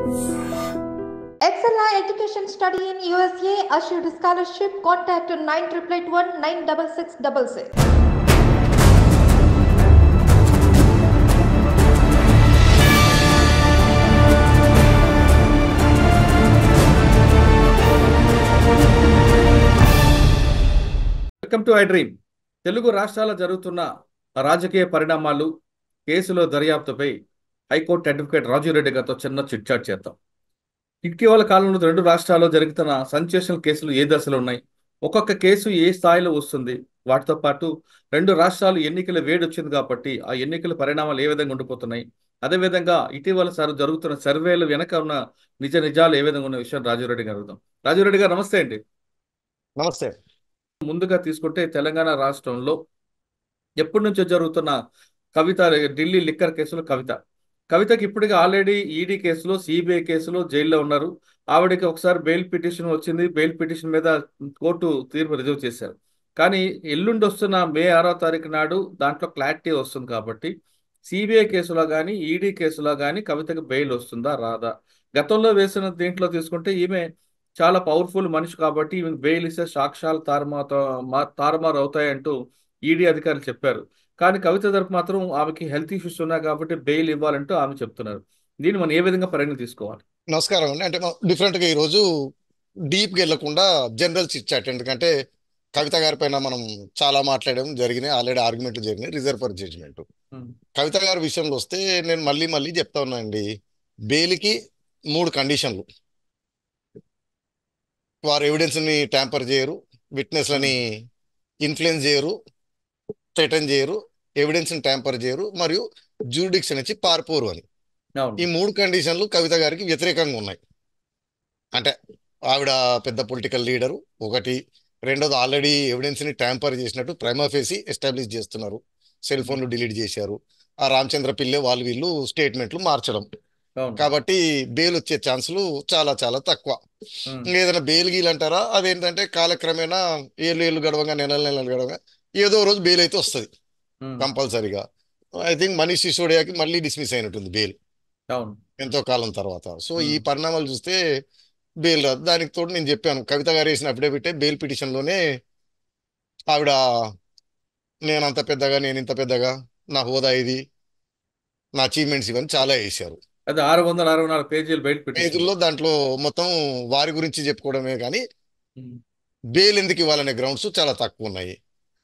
Excella Education Study in USA assured scholarship. Contact 9881 96666. Welcome to I dream. Telugu రాష్ట్రాల జరుగుతున్న రాజకీయ పరిణామాలు, కేసుల దర్యాప్తుపై హైకోర్టు అడ్వకేట్ రాజు రెడ్డి గారితో చిన్న చిట్చాట్ చేద్దాం. ఇటీవల కాలంలో రెండు రాష్ట్రాల్లో జరుగుతున్న సెన్సేషనల్ కేసులు ఏ దశలో ఉన్నాయి, ఒక్కొక్క కేసు ఏ స్థాయిలో వస్తుంది, వాటితో పాటు రెండు రాష్ట్రాలు ఎన్నికల వేడి వచ్చింది కాబట్టి ఆ ఎన్నికల పరిణామాలు ఏ విధంగా ఉండిపోతున్నాయి, అదేవిధంగా ఇటీవల జరుగుతున్న సర్వేలు వెనక ఉన్న నిజాలు ఏ విధంగా ఉన్న విషయం రాజురెడ్డి గారు అడుగుదాం. రాజురెడ్డి గారు నమస్తే అండి. నమస్తే. ముందుగా తీసుకుంటే తెలంగాణ రాష్ట్రంలో ఎప్పటి నుంచో జరుగుతున్న కవిత ఢిల్లీ లిక్కర్ కేసులో కవితకి ఇప్పటికీ ఆల్రెడీ ఈడీ కేసులో, సిబిఐ కేసులో జైల్లో ఉన్నారు. ఆవిడకి ఒకసారి బెయిల్ పిటిషన్ వచ్చింది. బెయిల్ పిటిషన్ మీద కోర్టు తీర్పు రిజర్వ్ చేశారు. కానీ ఎల్లుండి వస్తున్న మే 6వ తారీఖు నాడు దాంట్లో క్లారిటీ వస్తుంది కాబట్టి సిబిఐ కేసులో కానీ ఈడీ కేసులో కానీ కవితకి బెయిల్ వస్తుందా రాదా? గతంలో వేసిన దీంట్లో తీసుకుంటే ఈమె చాలా పవర్ఫుల్ మనిషి కాబట్టి ఈమె బెయిల్ ఇస్తే సాక్ష్యాలు తారుమారు అవుతాయంటూ ఈడీ అధికారులు చెప్పారు. కానీ కవిత తరపు మాత్రం ఆమెకి హెల్త్ ఇష్యూస్ ఉన్నాయి కాబట్టి బెయిల్ ఇవ్వాలంటూ ఆమె చెప్తున్నారు. దీన్ని మనం ఏ విధంగా పరిగణన తీసుకోవాలి? నమస్కారం అండి. అంటే డిఫరెంట్గా ఈరోజు డీప్గా వెళ్లకుండా జనరల్ చిట్చాట్, ఎందుకంటే కవిత గారి పైన మనం చాలా మాట్లాడడం జరిగినాయి, ఆల్రెడీ ఆర్గ్యుమెంట్లు జరిగినాయి, రిజర్వ్ ఫర్ జడ్జిమెంట్. కవిత గారి విషయంలో వస్తే నేను మళ్ళీ చెప్తా ఉన్నానండి, బెయిల్కి 3 కండిషన్లు. వారు ఎవిడెన్స్ని ట్యాంపర్ చేయరు, విట్నెస్లని ఇన్ఫ్లుయెన్స్ చేయరు, థ్రెటన్ చేయరు, ఎవిడెన్స్ని ట్యాంపర్ చేయరు, మరియు జ్యూరిడిక్షన్ ఇచ్చి పారిపోరు అని. ఈ 3 కండిషన్లు కవిత గారికి వ్యతిరేకంగా ఉన్నాయి. అంటే ఆవిడ పెద్ద పొలిటికల్ లీడరు ఒకటి, రెండోది ఆల్రెడీ ఎవిడెన్స్ని ట్యాంపర్ చేసినట్టు ప్రైమా ఫేసి ఎస్టాబ్లిష్ చేస్తున్నారు, సెల్ ఫోన్లు డిలీట్ చేశారు, ఆ రామచంద్ర పిల్లె వాళ్ళు వీళ్ళు స్టేట్మెంట్లు మార్చడం, కాబట్టి బెయిల్ వచ్చే ఛాన్సులు చాలా చాలా తక్కువ. ఏదైనా బెయిల్ గీలు అంటారా, అదేంటంటే కాలక్రమేణా ఏళ్ళు గడవగా నెలలు గడవగా ఏదో రోజు బెయిల్ అయితే వస్తుంది కంపల్సరీగా. ఐ థింక్ మనీష్ సిసోడియాకి మళ్ళీ డిస్మిస్ అయినట్టుంది బెయిల్ ఎంతో కాలం తర్వాత. సో ఈ పరిణామాలు చూస్తే బెయిల్ రాదు. దానికి తోడు నేను చెప్పాను, కవిత గారు వేసిన అఫిడవిట్ బెయిల్ పిటిషన్లోనే ఆవిడ నేను ఇంత పెద్దగా, నా హోదా ఇది, నా అచీవ్మెంట్స్ ఇవన్నీ చాలా వేసారు. అది 664 పేజీలు బెయిల్ పేజీల్లో. దాంట్లో మొత్తం వారి గురించి చెప్పుకోవడమే కానీ బెయిల్ ఎందుకు ఇవ్వాలనే గ్రౌండ్స్ చాలా తక్కువ ఉన్నాయి.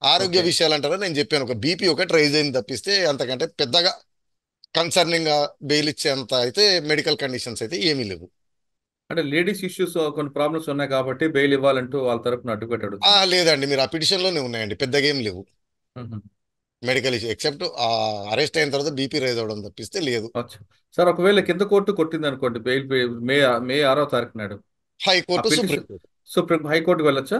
ఆరోగ్య విషయాలు అంటారా, నేను చెప్పాను ఒక బీపీ ఒకటి రైజ్ అయింది తప్పిస్తే అంతకంటే పెద్దగా కన్సర్నింగ్ గా బెయిల్ ఇచ్చేంత అయితే మెడికల్ కండిషన్స్ అయితే ఏమీ లేవు. అంటే లేడీస్ ఇష్యూస్ కొన్ని ప్రాబ్లమ్స్ ఉన్నాయి కాబట్టి బెయిల్ ఇవ్వాలంటూ వాళ్ళ తరపున అడ్వకేట్ అడుగుతారు. లేదండి, మీరు ఆ పిటిషన్ లోనే ఉన్నాయండి, పెద్దగా ఏం లేవు మెడికల్ ఇష్యూ, ఎక్సెప్ట్ అరెస్ట్ అయిన తర్వాత బీపీ రైజ్ అవడం తప్పిస్తే లేదు. సార్, ఒకవేళ కింద కోర్టు కొట్టింది అనుకోండి బెయిల్ మే 6వ తారీఖు నాడు, హైకోర్టు హైకోర్టుకి వెళ్ళొచ్చా?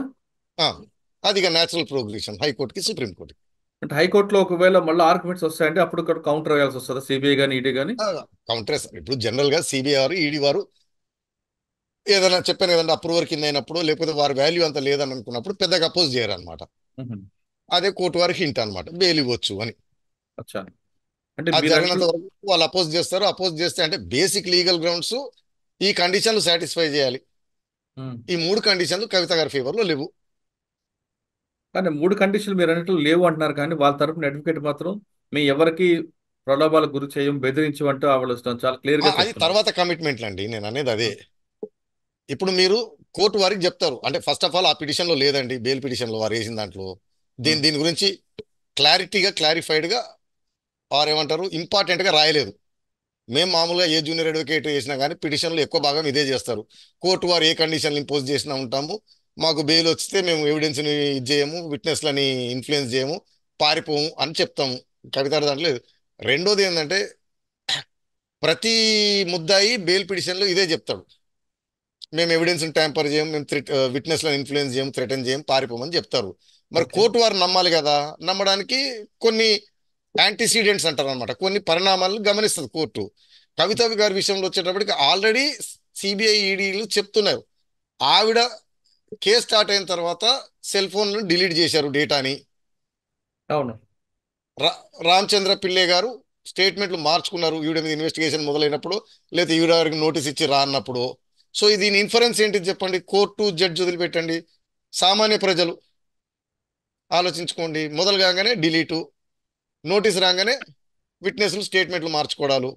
అది న్యాచురల్ ప్రోగ్రెషన్, హైకోర్టుకి సుప్రీంకోర్టుకి. అంటే హైకోర్టులో ఒకవేళ మళ్ళీ ఆర్గ్యుమెంట్స్ వస్తాయంటే అప్పుడు కౌంటర్ వేయాల్సి వస్తుందా సిబిఐ కానీ ఈడీ కానీ? కౌంటర్ ఇప్పుడు జనరల్ గా సిబిఐ వారు ఈడీ వారు ఏదైనా చెప్పాను కదండి, అప్రూవర్ కింద అయినప్పుడు లేకపోతే వారి వాల్యూ అంత లేదని అనుకున్నప్పుడు పెద్దగా అపోజ్ చేయరు అనమాట. అదే కోర్టు వారికి హింట్ అనమాట, బెయిల్ ఇవ్వచ్చు అని. అది జరిగినంత వరకు వాళ్ళు అపోజ్ చేస్తారు. అపోజ్ చేస్తే అంటే బేసిక్ లీగల్ గ్రౌండ్స్ ఈ కండిషన్లు సాటిస్ఫై చేయాలి. ఈ 3 కండిషన్లు కవిత గారి ఫేవర్ లో లేవు. కానీ 3 కండిషన్లు మీరు అన్నట్లు లేవు అంటున్నారు, కానీ వాళ్ళ తరపున అడ్వకేట్ మాత్రం మేము ఎవరికి ప్రలోభాలకు గురి చేయం, బెదిరించమంటూ వాళ్ళు చాలా క్లియర్ గా. అది తర్వాత కమిట్మెంట్లు అండి, నేను అనేది అదే. ఇప్పుడు మీరు కోర్టు వారికి చెప్తారు అంటే ఫస్ట్ ఆఫ్ ఆల్ ఆ పిటిషన్ లో లేదండి, బెయిల్ పిటిషన్ లో వారు వేసిన దాంట్లో దీని గురించి క్లారిఫైడ్ గా వారు ఏమంటారు ఇంపార్టెంట్ గా రాయలేదు. మేము మామూలుగా ఏ జూనియర్ అడ్వకేట్ చేసినా కానీ పిటిషన్లు ఎక్కువ భాగం ఇదే చేస్తారు. కోర్టు వారు ఏ కండిషన్లు ఇంపోజ్ చేసినా ఉంటాము, మాకు బెయిల్ వస్తే మేము ఎవిడెన్స్ని ఇది చేయము, విట్నెస్లని ఇన్ఫ్లుయెన్స్ చేయము, పారిపోము అని చెప్తాము. కవిత దాంట్లో లేదు. రెండోది ఏంటంటే ప్రతి ముద్దాయి బెయిల్ పిటిషన్లో ఇదే చెప్తాడు, మేము ఎవిడెన్స్ని ట్యాంపర్ చేయము, మేము విట్నెస్లను ఇన్ఫ్లుయెన్స్ చేయము, థ్రెటన్ చేయము, పారిపోమని చెప్తారు. మరి కోర్టు వారు నమ్మాలి కదా, నమ్మడానికి కొన్ని యాంటీసీడెంట్స్ అంటారు అనమాట, కొన్ని పరిణామాలను గమనిస్తుంది కోర్టు. కవిత గారి విషయంలో వచ్చేటప్పటికి ఆల్రెడీ సిబిఐ ఈడీలు చెప్తున్నారు, ఆవిడ కేసు స్టార్ట్ అయిన తర్వాత సెల్ ఫోన్లు డిలీట్ చేశారు డేటాని. అవును. రామచంద్ర పిల్లే గారు స్టేట్మెంట్లు మార్చుకున్నారు ఈవిడ మీద ఇన్వెస్టిగేషన్ మొదలైనప్పుడు, లేదా ఈవిడ గారికి నోటీస్ ఇచ్చి రా అన్నప్పుడు. సో దీని ఇన్ఫరెన్స్ ఏంటిది చెప్పండి? కోర్టు జడ్జి వదిలిపెట్టండి, సామాన్య ప్రజలు ఆలోచించుకోండి. మొదలు కాగానే డిలీటు, నోటీస్ రాగానే విట్నెస్లు స్టేట్మెంట్లు మార్చుకోవడాలు.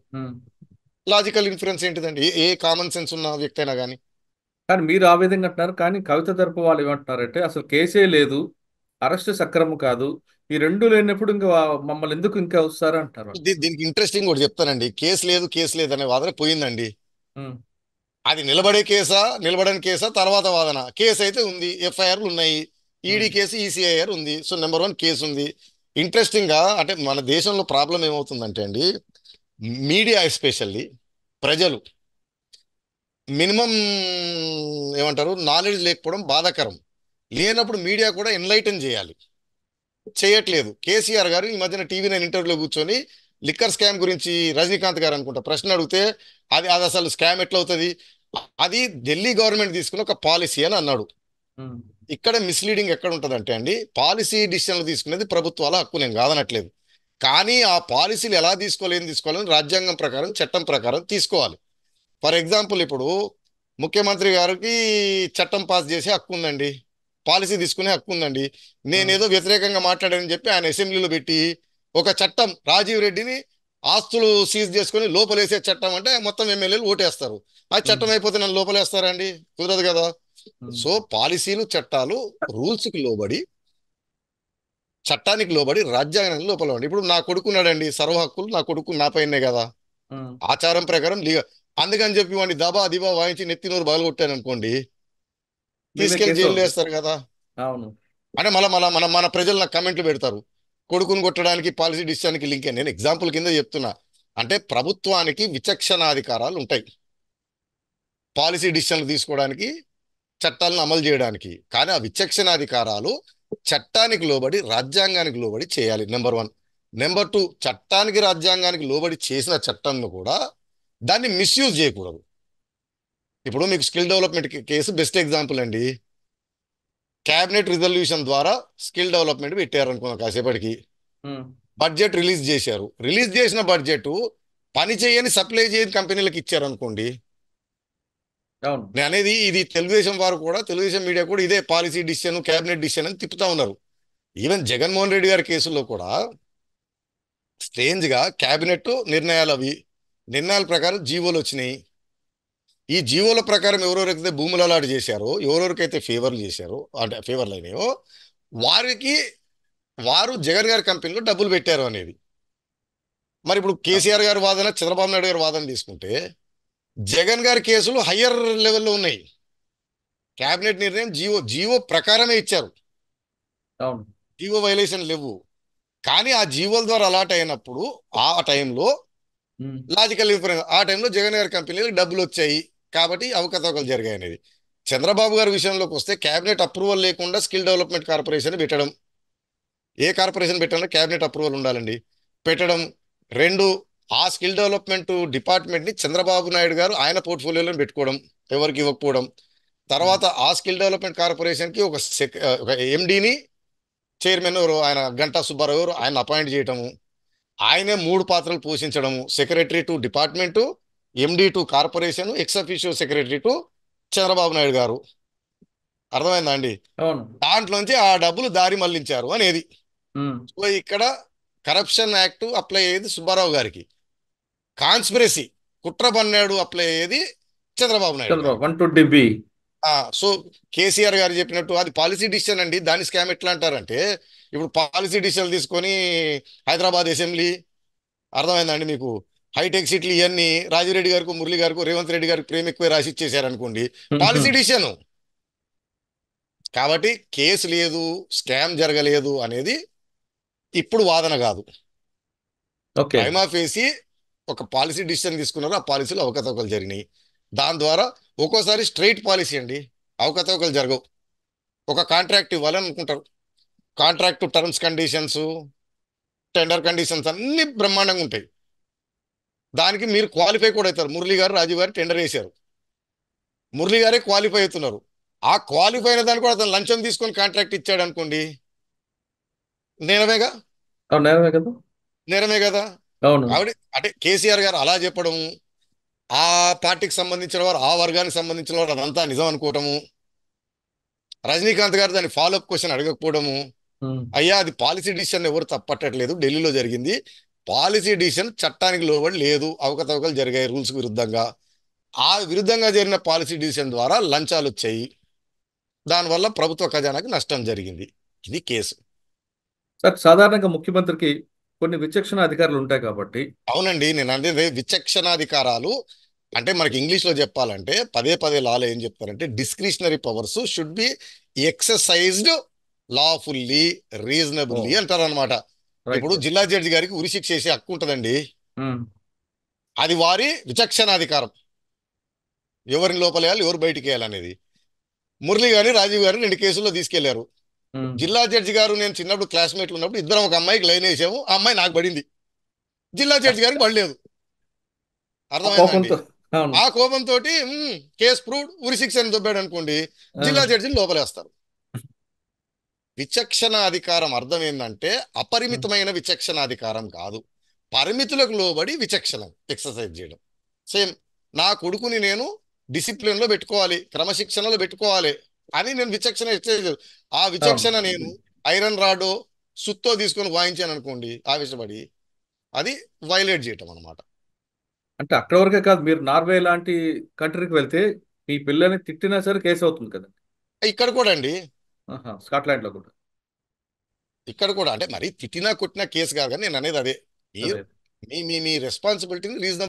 లాజికల్ ఇన్ఫరెన్స్ ఏంటిదండి? ఏ కామన్ సెన్స్ ఉన్న వ్యక్తి అయినా కానీ. కానీ మీరు ఆ విధంగా అంటున్నారు, కానీ కవిత తరపు వాళ్ళు ఏమంటున్నారంటే అసలు కేసే లేదు, అరెస్ట్ సక్రమం కాదు, ఈ రెండు లేనప్పుడు ఇంకా మమ్మల్ని ఎందుకు ఇంకా వస్తారా అంటారు వాళ్ళు. దీనికి ఇంట్రెస్టింగ్ కూడా చెప్తానండి. కేసు లేదు అనే వాదన పోయిందండి. ఉమ్, అది నిలబడే కేసా, నిలబడని కేసా తర్వాత వాదన. కేసు అయితే ఉంది, ఎఫ్ఐఆర్లు ఉన్నాయి, ఈడీ ఉమ్, కేసు, ఈసీఐఆర్ ఉంది. సో నెంబర్ 1 కేసు ఉంది. ఇంట్రెస్టింగ్ గా అంటే మన దేశంలో ప్రాబ్లం ఏమవుతుందంటే అండి, మీడియా ఎస్పెషల్లీ ప్రజలు మినిమం ఏమంటారు నాలెడ్జ్ లేకపోవడం బాధాకరం. లేనప్పుడు మీడియా కూడా ఎన్లైటన్ చేయాలి, చేయట్లేదు. కేసీఆర్ గారు ఈ మధ్యన టీవీ9 ఇంటర్వ్యూలో కూర్చొని లిక్కర్ స్కామ్ గురించి రజనీకాంత్ గారు అనుకుంటా ప్రశ్న అడిగితే, అది అది అసలు స్కామ్ ఎట్లా అవుతుంది, అది ఢిల్లీ గవర్నమెంట్ తీసుకున్న ఒక పాలసీ అని అన్నాడు. ఉమ్, ఇక్కడ మిస్లీడింగ్ ఎక్కడ ఉంటుందంటే అండి, పాలసీ డిసిషన్లు తీసుకునేది ప్రభుత్వాల హక్కు, నేను కాదనట్లేదు. కానీ ఆ పాలసీలు ఎలా తీసుకోవాలని రాజ్యాంగం ప్రకారం, చట్టం ప్రకారం తీసుకోవాలి. ఫర్ ఎగ్జాంపుల్ ఇప్పుడు ముఖ్యమంత్రి గారికి చట్టం పాస్ చేసే హక్కు ఉందండి, పాలసీ తీసుకునే హక్కు ఉందండి. నేనేదో వ్యతిరేకంగా మాట్లాడానని చెప్పి ఆయన అసెంబ్లీలో పెట్టి ఒక చట్టం, రాజీవ్ రెడ్డిని ఆస్తులు సీజ్ చేసుకుని లోపలేసే చట్టం అంటే మొత్తం ఎమ్మెల్యేలు ఓటేస్తారు. ఆ ఉమ్, చట్టం అయిపోతే నన్ను లోపలేస్తారా అండి? కుదరదు కదా. ఉమ్, సో పాలసీలు, చట్టాలు రూల్స్కి లోబడి, చట్టానికి లోబడి, రాజ్యాంగానికి లోపల. ఇప్పుడు నా కొడుకున్నాడండి, సర్వ హక్కులు నా కొడుకు నా పైనే కదా, ఉమ్. ఆచారం ప్రకారం అందుకని చెప్పి వాడిని దబా దిబా వాయించి నెత్తి నోరు బగలగొట్టాను అనుకోండి, మీ మీద తీసుకెళ్లి కేసు జైల్లో అవుతుంది. వేస్తారు కదా. అవును. అంటే మళ్ళీ మన ప్రజలు నాకు కమెంట్లు పెడతారు, కొడుకుని కొట్టడానికి పాలసీ డిసిషన్కి లింక్ అని. నేను ఎగ్జాంపుల్ కింద చెప్తున్నా. అంటే ప్రభుత్వానికి విచక్షణాధికారాలు ఉంటాయి పాలసీ డిసిషన్లు తీసుకోవడానికి, చట్టాలను అమలు చేయడానికి. కానీ ఆ విచక్షణాధికారాలు చట్టానికి లోబడి, రాజ్యాంగానికి లోబడి చేయాలి, నెంబర్ 1. నెంబర్ 2, చట్టానికి రాజ్యాంగానికి లోబడి చేసిన చట్టంను కూడా దాన్ని మిస్యూజ్ చేయకూడదు. ఇప్పుడు మీకు skill development case best example అండి. క్యాబినెట్ రిజల్యూషన్ ద్వారా స్కిల్ డెవలప్మెంట్ పెట్టారు అనుకున్నాం కాసేపటికి, ఉమ్, బడ్జెట్ రిలీజ్ చేశారు. రిలీజ్ చేసిన బడ్జెట్ పని చేయని, సప్లై చేయని కంపెనీలకు ఇచ్చారు అనుకోండి. అవును. నేను అనేది ఇది తెలుగుదేశం వారు కూడా, తెలుగుదేశం మీడియా కూడా ఇదే పాలసీ డిసిషన్, క్యాబినెట్ డిసిషన్ అని తిప్పుతా ఉన్నారు. ఈవెన్ జగన్మోహన్ రెడ్డి గారి కేసులో కూడా స్ట్రేంజ్ గా క్యాబినెట్ నిర్ణయాలు, నిర్ణయాల ప్రకారం జీవోలు వచ్చినాయి. ఈ జీవోల ప్రకారం ఎవరెవరైతే భూములు అలాట్ చేశారో, ఎవరెవరికైతే ఫేవర్లు చేశారో, అంటే ఫేవర్లు అయినాయో, వారికి వారు జగన్ గారి కంపెనీలో డబ్బులు పెట్టారు అనేది. మరి ఇప్పుడు కేసీఆర్ గారి వాదన, చంద్రబాబు నాయుడు గారి వాదన తీసుకుంటే, జగన్ గారి కేసులు హయ్యర్ లెవెల్లో ఉన్నాయి. క్యాబినెట్ నిర్ణయం జీవో ప్రకారమే ఇచ్చారు, అవును. జీవో వైలేషన్ లేవు. కానీ ఆ జీవోల ద్వారా అలాట్ అయినప్పుడు ఆ టైంలో ఉమ్, లాజికల్ ఇన్ఫరెన్స్, ఆ టైంలో జగన్ గారి కంపెనీలకు డబ్బులు వచ్చాయి కాబట్టి అవకతవకలు జరిగాయి అనేది. చంద్రబాబు గారి విషయంలోకి వస్తే క్యాబినెట్ అప్రూవల్ లేకుండా స్కిల్ డెవలప్మెంట్ కార్పొరేషన్ పెట్టడం, ఏ కార్పొరేషన్ పెట్టాలంటే క్యాబినెట్ అప్రూవల్ ఉండాలండి, పెట్టడం. 2, ఆ స్కిల్ డెవలప్మెంట్ డిపార్ట్మెంట్ని చంద్రబాబు నాయుడు గారు ఆయన పోర్ట్ఫోలియోలో పెట్టుకోవడం, ఎవరికి ఇవ్వకపోవడం. ఉమ్, తర్వాత ఆ స్కిల్ డెవలప్మెంట్ కార్పొరేషన్కి ఒక ఎండీని, చైర్మన్ ఎవరు ఆయన గంటా సుబ్బారావు గారు, ఆయన అపాయింట్ చేయటము. ఆయనే 3 పాత్రలు పోషించడము, secretary to department, MD to corporation, ex officio secretary to Chandrababu Naidu గారు. అర్థమైందా అండి? అవును. దాంట్లోంచి ఆ డబ్బులు దారి మళ్లించారు అనేది. ఉమ్, సో ఇక్కడ కరప్షన్ యాక్ట్ అప్లై అయ్యేది సుబ్బారావు గారికి, కాన్స్పిరసీ, కుట్ర పన్నాడు అప్లై అయ్యేది చంద్రబాబు నాయుడు గారు. చంద్రబాబు 120B. సో కేసీఆర్ గారు చెప్పినట్టు అది పాలసీ డిసిషన్ అండి. దాని స్కామ్ ఎట్లా అంటారంటే, ఇప్పుడు పాలసీ డిసిషన్లు తీసుకొని హైదరాబాద్ అసెంబ్లీ, అర్థమైందండి మీకు, హైటెక్ సిటీలు ఇవన్నీ రాజిరెడ్డి గారికి, మురళి గారికి, రేవంత్ రెడ్డి గారికి ప్రేమ ఎక్కువ రాసి ఇచ్చేసారనుకోండి, పాలసీ డిసిషన్. కాబట్టి కేసు లేదు, స్కామ్ జరగలేదు అనేది ఇప్పుడు వాదన కాదు. ఓకే. ప్రైమా ఫేసి ఒక పాలసీ డిసిషన్ తీసుకున్నారు, ఆ పాలసీలో అవకతవకలు జరిగినాయి. దాని ద్వారా ఒక్కోసారి స్ట్రైట్ పాలసీ అండి, అవకతవకలు జరగవు. ఒక కాంట్రాక్ట్ ఇవ్వాలని అనుకుంటారు, contract terms conditions, tender conditions అన్ని బ్రహ్మాండంగా ఉంటాయి. దానికి మీరు క్వాలిఫై కూడా అవుతారు. మురళి గారు, రాజీవ్ గారు టెండర్ వేశారు, మురళి గారే క్వాలిఫై అవుతున్నారు. ఆ క్వాలిఫై అయిన దాన్ని కూడా అతను లంచం తీసుకొని కాంట్రాక్ట్ ఇచ్చాడు అనుకోండి, నేరమేగా, అవును, నేరమే కదా. నేరమే కదా. అవును. కాబట్టి అంటే కేసీఆర్ గారు అలా చెప్పడము, ఆ పార్టీకి సంబంధించిన వారు, ఆ వర్గానికి సంబంధించిన వారు అదంతా నిజం అనుకోవటము, రజనీకాంత్ గారు దాన్ని ఫాలోఅప్ క్వశ్చన్ అడగకపోవడము, ఉమ్, అయ్యా అది పాలసీ డిసిషన్ ఎవరు తప్పట్టట్లేదు, ఢిల్లీలో జరిగింది పాలసీ డిసిషన్, చట్టానికి లోబడి లేదు, అవకతవకలు జరిగాయి రూల్స్ విరుద్ధంగా, ఆ విరుద్ధంగా జరిగిన పాలసీ డిసిషన్ ద్వారా లంచాలు వచ్చాయి, దానివల్ల ప్రభుత్వ ఖజానాకి నష్టం జరిగింది. ఇది కేసు. సార్ సాధారణంగా ముఖ్యమంత్రికి కొన్ని విచక్షణ అధికారులు ఉంటాయి కాబట్టి. అవునండి, నేను అంటే విచక్షణాధికారాలు అంటే మనకి ఇంగ్లీష్లో చెప్పాలంటే పదే పదే లాలో ఏం చెప్తారంటే discretionary powers should be exercised lawfully, or, reasonably అంటారు అనమాట. రైట్ ఇప్పుడు సార్. జిల్లా జడ్జి గారికి ఉరిశిక్ష చేసే హక్కు ఉంటుందండి, ఉమ్, అది వారి విచక్షణాధికారం, ఎవరిని లోపలేయాలి ఎవరు బయటికి వేయాలనేది. మురళి గారిని రాజీవ్ గారిని 2 కేసుల్లో తీసుకెళ్లారు. ఉమ్. జిల్లా జడ్జి గారు నేను చిన్నప్పుడు క్లాస్మేట్లు ఉన్నప్పుడు ఇద్దరం ఒక అమ్మాయికి లైన్ వేసాము, ఆ అమ్మాయి నాకు పడింది, జిల్లా జడ్జి గారికి పడలేదు. ఆ అర్థమైందండి. కోపంతో. అవును. ఆ కోపంతో కేసు ప్రూవ్డ్, ఉరిశిక్ష అని దొబ్బాడు అనుకోండి, ఆ, జిల్లా జడ్జిని లోపలేస్తారు. విచక్షణ అధికారం అర్థం ఏంటంటే ఉమ్, అపరిమితమైన విచక్షణ అధికారం కాదు, పరిమితులకు లోబడి విచక్షణ ఎక్సర్సైజ్ చేయడం. సేమ్ నా కొడుకుని నేను డిసిప్లిన్ లో పెట్టుకోవాలి, క్రమశిక్షణలో పెట్టుకోవాలి అని నేను విచక్షణ ఎక్సర్సైజ్, ఆ అవును. విచక్షణ నేను ఐరన్ రాడో సుత్తో తీసుకొని వాయించాను అనుకోండి ఆవేశపడి, అది వైలేట్ చేయటం అనమాట. అంటే అక్కడ వరకే కాదు, మీరు నార్వే లాంటి కంట్రీకి వెళ్తే మీ పిల్లని తిట్టినా సరే కేసు అవుతుంది కదా. ఇక్కడ కూడా అండి, ఆహా, స్కాట్లాండ్ లో కూడా. ఇక్కడ కూడా అంటే మరి తిట్టినా కొట్టినా కేసు కాదు, కానీ నేను అనేది అదే, మీరు అదే. మీ మీ మీ రెస్పాన్సిబిలిటీని రీజనబుల్